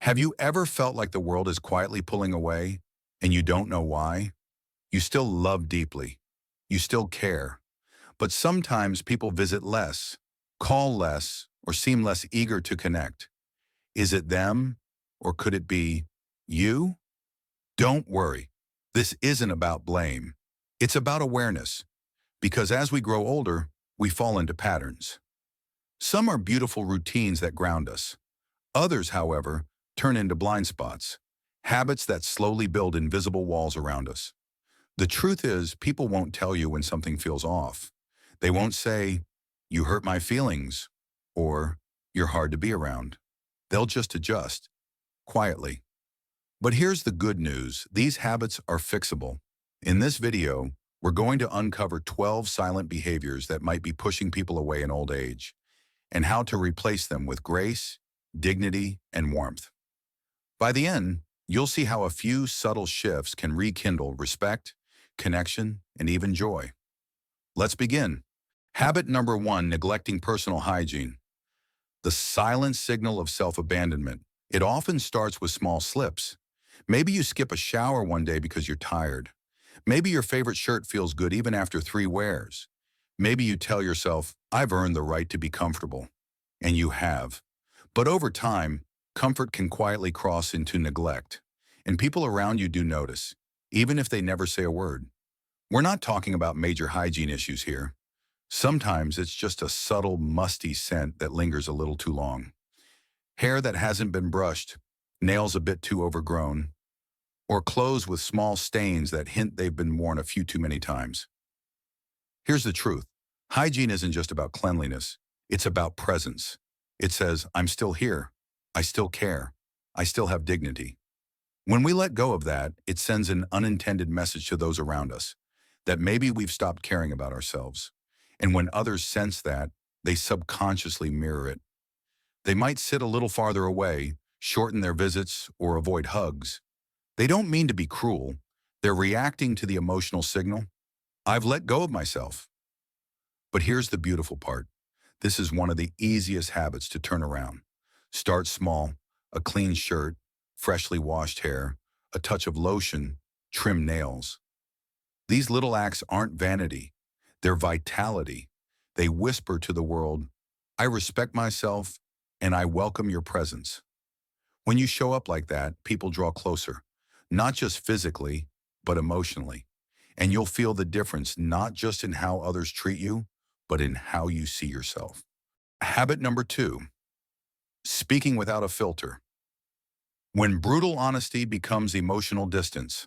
Have you ever felt like the world is quietly pulling away and you don't know why? You still love deeply. You still care. But sometimes people visit less, call less, or seem less eager to connect. Is it them? Or could it be you? Don't worry. This isn't about blame. It's about awareness. Because as we grow older, we fall into patterns. Some are beautiful routines that ground us. Others, however, turn into blind spots, habits that slowly build invisible walls around us. The truth is, people won't tell you when something feels off. They won't say, "You hurt my feelings," or "You're hard to be around." They'll just adjust, quietly. But here's the good news. These habits are fixable. In this video, we're going to uncover 12 silent behaviors that might be pushing people away in old age, and how to replace them with grace, dignity, and warmth. By the end, you'll see how a few subtle shifts can rekindle respect, connection, and even joy. Let's begin. Habit number 1, neglecting personal hygiene. The silent signal of self-abandonment. It often starts with small slips. Maybe you skip a shower one day because you're tired. Maybe your favorite shirt feels good even after 3 wears. Maybe you tell yourself, "I've earned the right to be comfortable." And you have. But over time, comfort can quietly cross into neglect. And people around you do notice, even if they never say a word. We're not talking about major hygiene issues here. Sometimes it's just a subtle, musty scent that lingers a little too long. Hair that hasn't been brushed, nails a bit too overgrown, or clothes with small stains that hint they've been worn a few too many times. Here's the truth. Hygiene isn't just about cleanliness. It's about presence. It says, "I'm still here. I still care. I still have dignity." When we let go of that, it sends an unintended message to those around us that maybe we've stopped caring about ourselves. And when others sense that, they subconsciously mirror it. They might sit a little farther away, shorten their visits, or avoid hugs. They don't mean to be cruel. They're reacting to the emotional signal. "I've let go of myself." But here's the beautiful part. This is one of the easiest habits to turn around. Start small: a clean shirt, freshly washed hair, a touch of lotion, trim nails. These little acts aren't vanity. They're vitality. They whisper to the world, "I respect myself and I welcome your presence." When you show up like that, people draw closer, not just physically, but emotionally. And you'll feel the difference not just in how others treat you, but in how you see yourself. Habit number 2, speaking without a filter. When brutal honesty becomes emotional distance,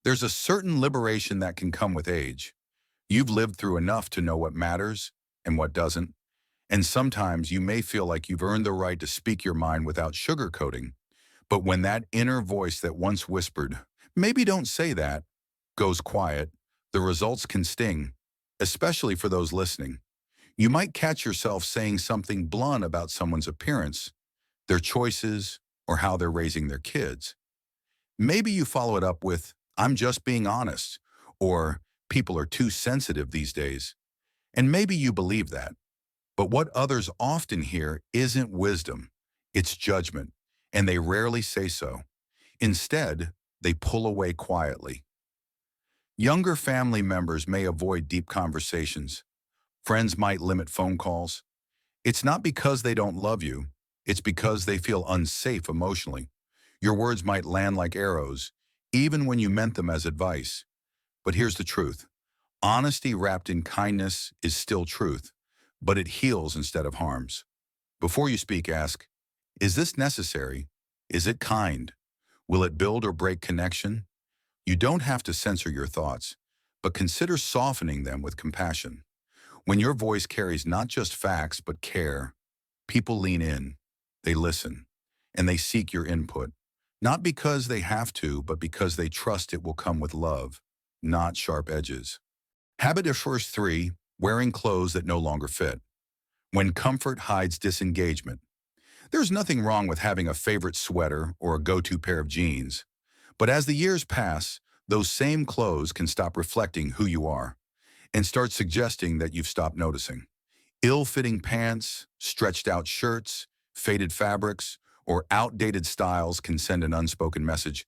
there's a certain liberation that can come with age. You've lived through enough to know what matters and what doesn't, and sometimes you may feel like you've earned the right to speak your mind without sugarcoating. But when that inner voice that once whispered, "Maybe don't say that," goes quiet, the results can sting, especially for those listening. You might catch yourself saying something blunt about someone's appearance, their choices, or how they're raising their kids. Maybe you follow it up with, "I'm just being honest," or "People are too sensitive these days." And maybe you believe that. But what others often hear isn't wisdom, it's judgment, and they rarely say so. Instead, they pull away quietly. Younger family members may avoid deep conversations. Friends might limit phone calls. It's not because they don't love you, it's because they feel unsafe emotionally. Your words might land like arrows, even when you meant them as advice. But here's the truth. Honesty wrapped in kindness is still truth, but it heals instead of harms. Before you speak, ask, "Is this necessary? Is it kind? Will it build or break connection?" You don't have to censor your thoughts, but consider softening them with compassion. When your voice carries not just facts, but care, people lean in, they listen, and they seek your input. Not because they have to, but because they trust it will come with love, not sharp edges. Habit of first 3, wearing clothes that no longer fit. When comfort hides disengagement. There's nothing wrong with having a favorite sweater or a go-to pair of jeans. But as the years pass, those same clothes can stop reflecting who you are and start suggesting that you've stopped noticing. Ill-fitting pants, stretched out shirts, faded fabrics, or outdated styles can send an unspoken message,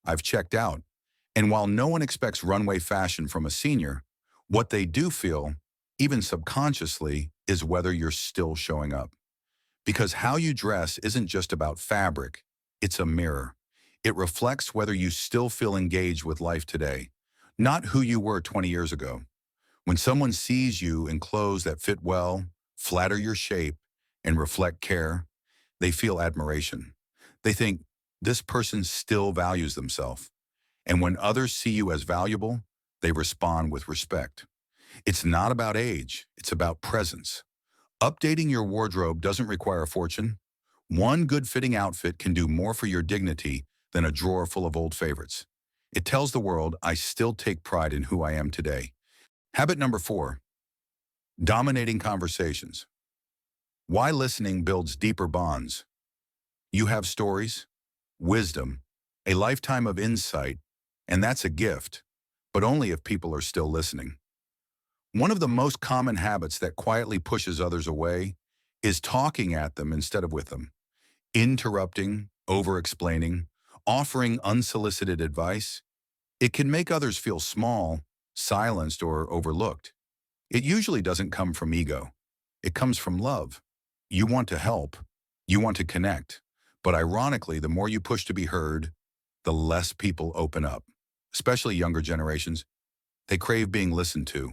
I've checked out. And while no one expects runway fashion from a senior, what they do feel, even subconsciously, is whether you're still showing up. Because how you dress isn't just about fabric, it's a mirror. It reflects whether you still feel engaged with life today, not who you were 20 years ago. When someone sees you in clothes that fit well, flatter your shape, and reflect care, they feel admiration. They think, this person still values themselves. And when others see you as valuable, they respond with respect. It's not about age, it's about presence. Updating your wardrobe doesn't require a fortune. One good fitting outfit can do more for your dignity than a drawer full of old favorites. It tells the world, I still take pride in who I am today. Habit number 4, dominating conversations. Why listening builds deeper bonds. You have stories, wisdom, a lifetime of insight, and that's a gift, but only if people are still listening. One of the most common habits that quietly pushes others away is talking at them instead of with them, interrupting, over-explaining, offering unsolicited advice. It can make others feel small, silenced, or overlooked. It usually doesn't come from ego. It comes from love. You want to help, you want to connect, but ironically, the more you push to be heard, the less people open up, especially younger generations. They crave being listened to.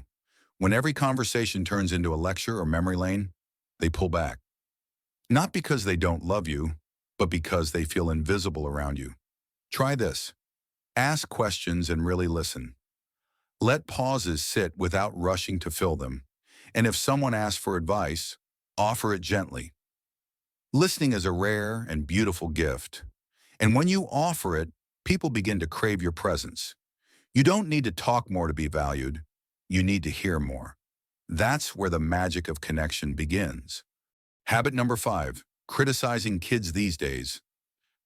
When every conversation turns into a lecture or memory lane, they pull back. Not because they don't love you, but because they feel invisible around you. Try this. Ask questions and really listen. Let pauses sit without rushing to fill them. And if someone asks for advice, offer it gently. Listening is a rare and beautiful gift. And when you offer it, people begin to crave your presence. You don't need to talk more to be valued. You need to hear more. That's where the magic of connection begins. Habit number 5, criticizing kids these days.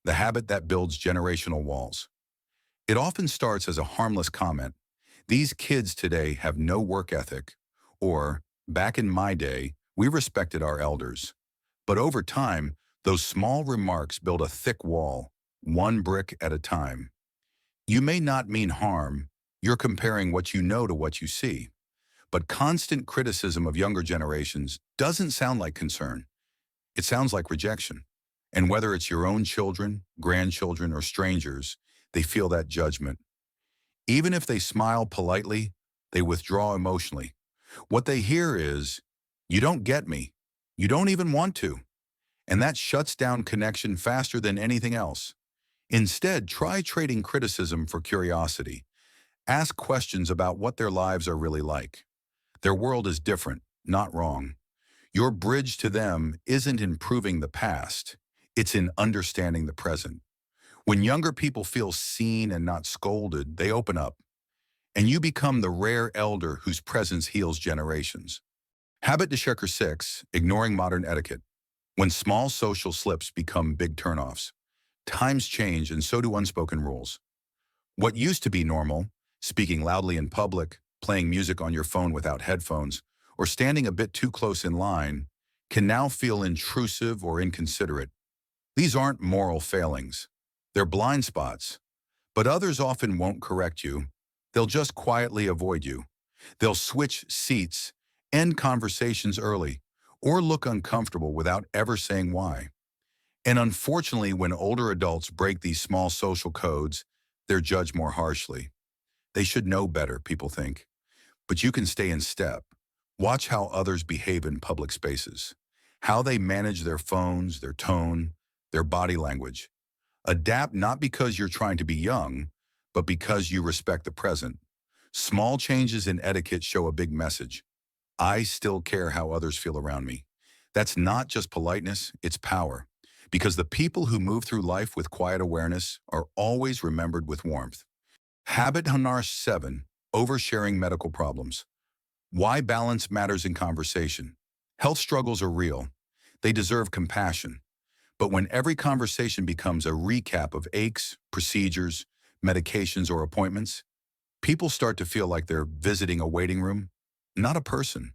The habit that builds generational walls. It often starts as a harmless comment. These kids today have no work ethic. Or, back in my day, we respected our elders. But over time, those small remarks build a thick wall, one brick at a time. You may not mean harm. You're comparing what you know to what you see. But constant criticism of younger generations doesn't sound like concern. It sounds like rejection. And whether it's your own children, grandchildren, or strangers, they feel that judgment. Even if they smile politely, they withdraw emotionally. What they hear is, you don't get me. You don't even want to. And that shuts down connection faster than anything else. Instead, try trading criticism for curiosity. Ask questions about what their lives are really like. Their world is different, not wrong. Your bridge to them isn't improving the past. It's in understanding the present. When younger people feel seen and not scolded, they open up. And you become the rare elder whose presence heals generations. Habit checker 6, ignoring modern etiquette. When small social slips become big turnoffs, times change and so do unspoken rules. What used to be normal, speaking loudly in public, playing music on your phone without headphones, or standing a bit too close in line, can now feel intrusive or inconsiderate. These aren't moral failings. They're blind spots. But others often won't correct you. They'll just quietly avoid you. They'll switch seats, end conversations early, or look uncomfortable without ever saying why. And unfortunately, when older adults break these small social codes, they're judged more harshly. They should know better, people think. But you can stay in step. Watch how others behave in public spaces, how they manage their phones, their tone, their body language. Adapt not because you're trying to be young, but because you respect the present. Small changes in etiquette show a big message. I still care how others feel around me. That's not just politeness, it's power. Because the people who move through life with quiet awareness are always remembered with warmth. Habit Hanar 7, oversharing medical problems. Why balance matters in conversation. Health struggles are real. They deserve compassion. But when every conversation becomes a recap of aches, procedures, medications, or appointments, people start to feel like they're visiting a waiting room, not a person.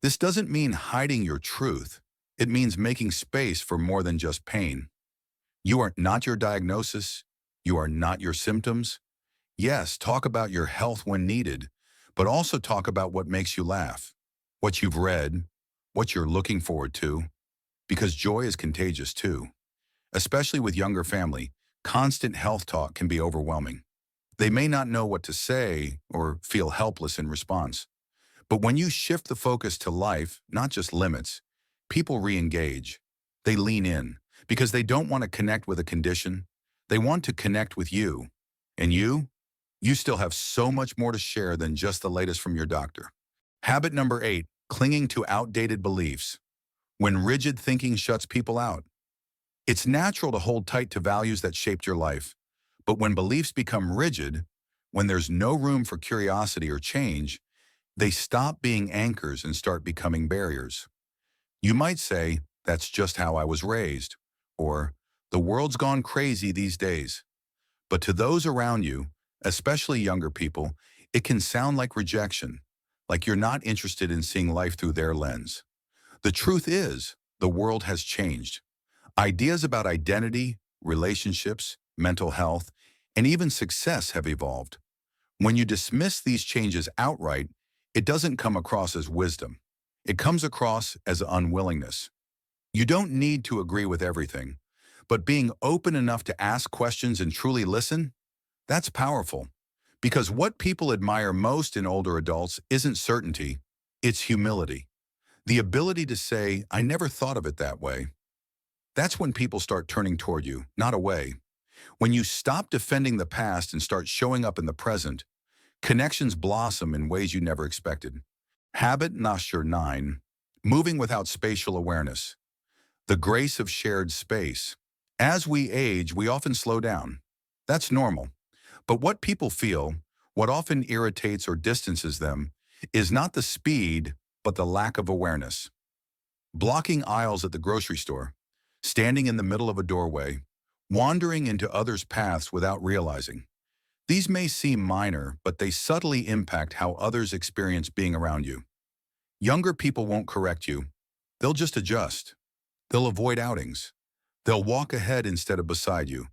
This doesn't mean hiding your truth. It means making space for more than just pain. You are not your diagnosis. You are not your symptoms. Yes, talk about your health when needed, but also talk about what makes you laugh, what you've read, what you're looking forward to, because joy is contagious too. Especially with younger family, constant health talk can be overwhelming. They may not know what to say or feel helpless in response. But when you shift the focus to life, not just limits, people re-engage. They lean in because they don't want to connect with a condition. They want to connect with you. And you still have so much more to share than just the latest from your doctor. Habit number 8, clinging to outdated beliefs. When rigid thinking shuts people out, it's natural to hold tight to values that shaped your life. But when beliefs become rigid, when there's no room for curiosity or change, they stop being anchors and start becoming barriers. You might say, that's just how I was raised, or the world's gone crazy these days. But to those around you, especially younger people, it can sound like rejection, like you're not interested in seeing life through their lens. The truth is, the world has changed. Ideas about identity, relationships, mental health, and even success have evolved. When you dismiss these changes outright, it doesn't come across as wisdom. It comes across as unwillingness. You don't need to agree with everything, but being open enough to ask questions and truly listen, that's powerful. Because what people admire most in older adults isn't certainty, it's humility. The ability to say, I never thought of it that way. That's when people start turning toward you, not away. When you stop defending the past and start showing up in the present, connections blossom in ways you never expected. Habit Nasher 9, moving without spatial awareness. The grace of shared space. As we age, we often slow down. That's normal. But what people feel, what often irritates or distances them, is not the speed, but the lack of awareness. Blocking aisles at the grocery store, standing in the middle of a doorway, wandering into others' paths without realizing. These may seem minor, but they subtly impact how others experience being around you. Younger people won't correct you. They'll just adjust. They'll avoid outings. They'll walk ahead instead of beside you.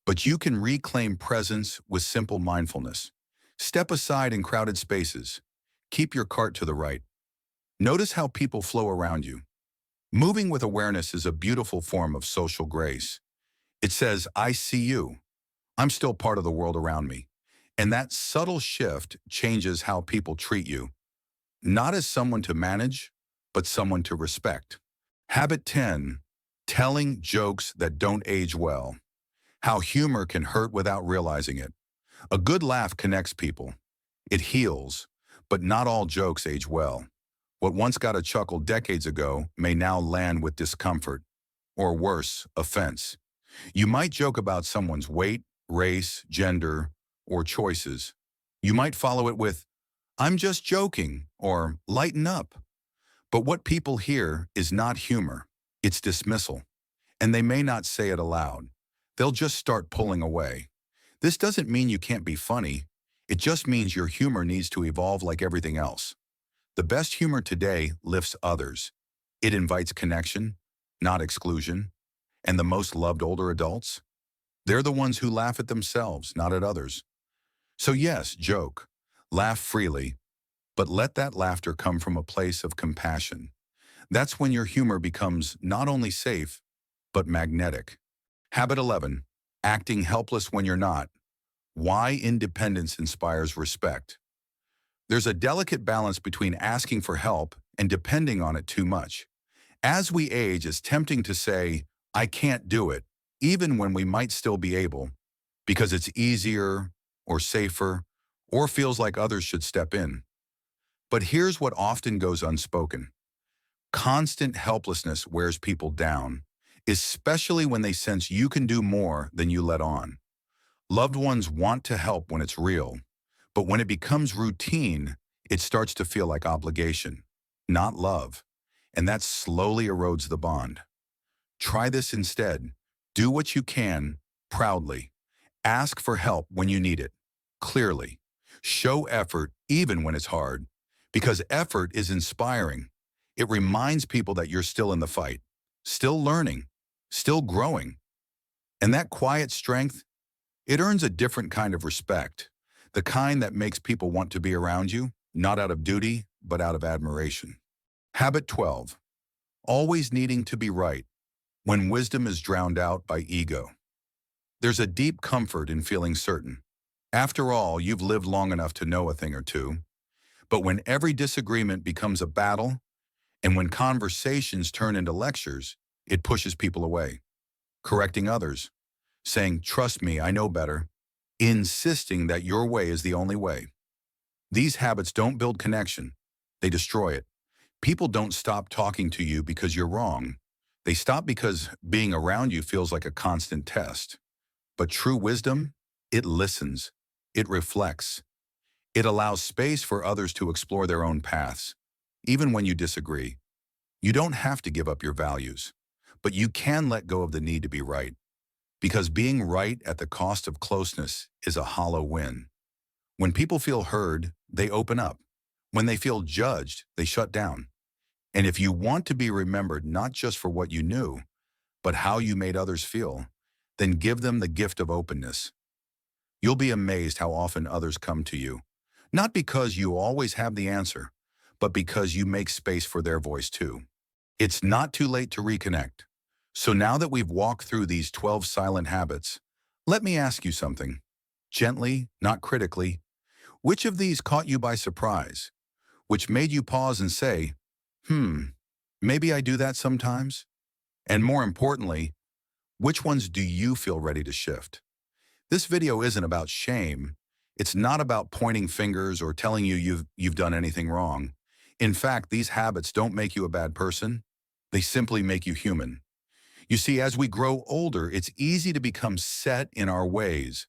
But you can reclaim presence with simple mindfulness. Step aside in crowded spaces. Keep your cart to the right. Notice how people flow around you. Moving with awareness is a beautiful form of social grace. It says, I see you. I'm still part of the world around me. And that subtle shift changes how people treat you, not as someone to manage, but someone to respect. Habit 10, telling jokes that don't age well. How humor can hurt without realizing it. A good laugh connects people. It heals, but not all jokes age well. What once got a chuckle decades ago may now land with discomfort, or worse, offense. You might joke about someone's weight, race, gender, or choices. You might follow it with, I'm just joking, or lighten up. But what people hear is not humor, it's dismissal. And they may not say it aloud. They'll just start pulling away. This doesn't mean you can't be funny. It just means your humor needs to evolve like everything else. The best humor today lifts others. It invites connection, not exclusion. And the most loved older adults? They're the ones who laugh at themselves, not at others. So yes, joke. Laugh freely. But let that laughter come from a place of compassion. That's when your humor becomes not only safe, but magnetic. Habit 11. Acting helpless when you're not. Why independence inspires respect. There's a delicate balance between asking for help and depending on it too much. As we age, it's tempting to say, I can't do it, even when we might still be able, because it's easier or safer or feels like others should step in. But here's what often goes unspoken. Constant helplessness wears people down, especially when they sense you can do more than you let on. Loved ones want to help when it's real, but when it becomes routine, it starts to feel like obligation, not love, and that slowly erodes the bond. Try this instead. Do what you can, proudly. Ask for help when you need it, clearly. Show effort even when it's hard, because effort is inspiring. It reminds people that you're still in the fight, still learning, still growing. And that quiet strength, it earns a different kind of respect, the kind that makes people want to be around you, not out of duty, but out of admiration. Habit 12, always needing to be right when wisdom is drowned out by ego. There's a deep comfort in feeling certain. After all, you've lived long enough to know a thing or two. But when every disagreement becomes a battle, and when conversations turn into lectures, it pushes people away, correcting others, saying, "Trust me, I know better," insisting that your way is the only way. These habits don't build connection, they destroy it. People don't stop talking to you because you're wrong. They stop because being around you feels like a constant test. But true wisdom, it listens, it reflects, it allows space for others to explore their own paths. Even when you disagree, you don't have to give up your values, but you can let go of the need to be right. Because being right at the cost of closeness is a hollow win. When people feel heard, they open up. When they feel judged, they shut down. And if you want to be remembered not just for what you knew, but how you made others feel, then give them the gift of openness. You'll be amazed how often others come to you. Not because you always have the answer, but because you make space for their voice too. It's not too late to reconnect. So now that we've walked through these 12 silent habits, let me ask you something. Gently, not critically. Which of these caught you by surprise? Which made you pause and say, maybe I do that sometimes? And more importantly, which ones do you feel ready to shift? This video isn't about shame. It's not about pointing fingers or telling you you've done anything wrong. In fact, these habits don't make you a bad person. They simply make you human. You see, as we grow older, it's easy to become set in our ways,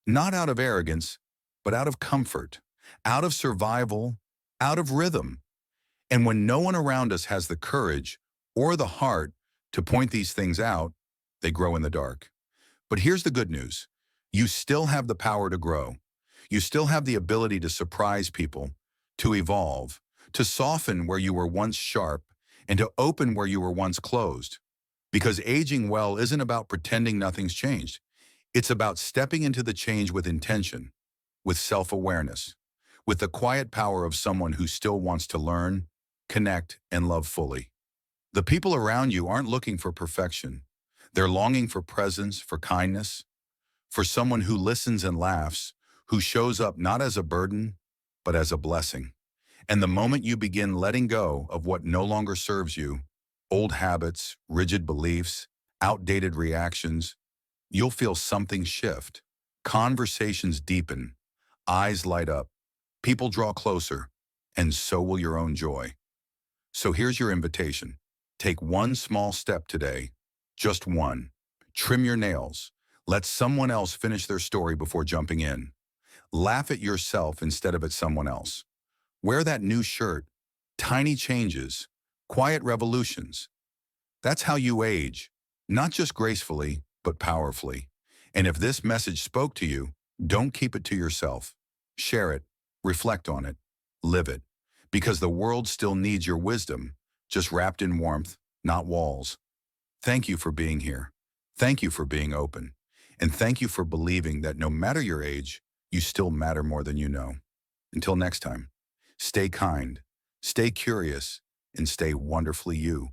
not out of arrogance, but out of comfort, out of survival, out of rhythm. And when no one around us has the courage or the heart to point these things out, they grow in the dark. But here's the good news. You still have the power to grow. You still have the ability to surprise people, to evolve, to soften where you were once sharp, and to open where you were once closed. Because aging well isn't about pretending nothing's changed. It's about stepping into the change with intention, with self-awareness, with the quiet power of someone who still wants to learn, connect, and love fully. The people around you aren't looking for perfection. They're longing for presence, for kindness, for someone who listens and laughs, who shows up not as a burden, but as a blessing. And the moment you begin letting go of what no longer serves you, old habits, rigid beliefs, outdated reactions, you'll feel something shift. Conversations deepen, eyes light up, people draw closer, and so will your own joy. So here's your invitation. Take one small step today, just one. Trim your nails. Let someone else finish their story before jumping in. Laugh at yourself instead of at someone else. Wear that new shirt. Tiny changes, quiet revolutions. That's how you age, not just gracefully, but powerfully. And if this message spoke to you, don't keep it to yourself. Share it, reflect on it, live it. Because the world still needs your wisdom, just wrapped in warmth, not walls. Thank you for being here. Thank you for being open. And thank you for believing that no matter your age, you still matter more than you know. Until next time, stay kind, stay curious, and stay wonderfully you.